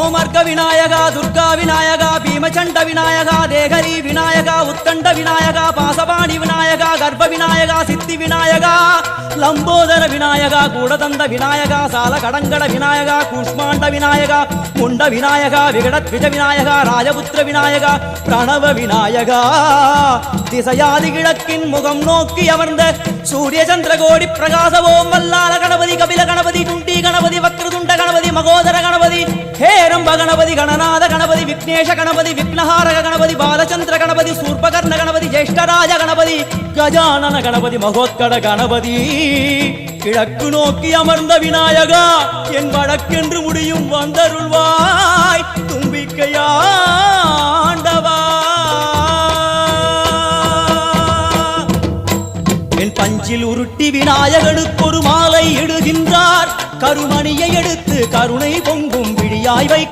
சோமர்க விநாயகா துர்கா விநாயகா பீமச்சண்ட விநாயகா தேகரி விநாயகா உத்தண்ட விநாயகா பாசபாணி விநாயகா கர்ப்ப விநாயகா சித்தி விநாயகா லம்போதர விநாயகா கூடதந்த விநாயகா சால கடங்கட விநாயகா கூஷ்மாண்ட விநாயகா முண்ட விநாயகா விகடத்விஜ விநாயகா ராஜபுத்திர விநாயகா பிரணவ விநாயகா திசையாதி கிழக்கின் முகம் நோக்கி அமர்ந்த சூரிய சந்திர கோடி பிரகாச ஓம் வல்லால கணபதி கபில கணபதி குண்டி கணபதி வக்ரதுண்ட கணபதி மகோதர கணபதி ஹேரம்ப கணபதி கணநாத கணபதி விக்னேஷ கணபதி விக்னஹாரக கணபதி பாலச்சந்திர கணபதி சூர்பகர்ண கணபதி ஜேஷ்டராஜ கணபதி கஜானன கணபதி மகோத்கட கணபதி கிழக்கு நோக்கி அமர்ந்த விநாயகா என் வழக்கென்று முடியும் வந்தருள்வாய் தும்பிக்கையாண்டவா என் பஞ்சில் உருட்டி விநாயகனுக்கு ஒரு மாலை இடுகின்றார் கருமணியை எடுத்து கருணை பொங்கும் விழியாய் வை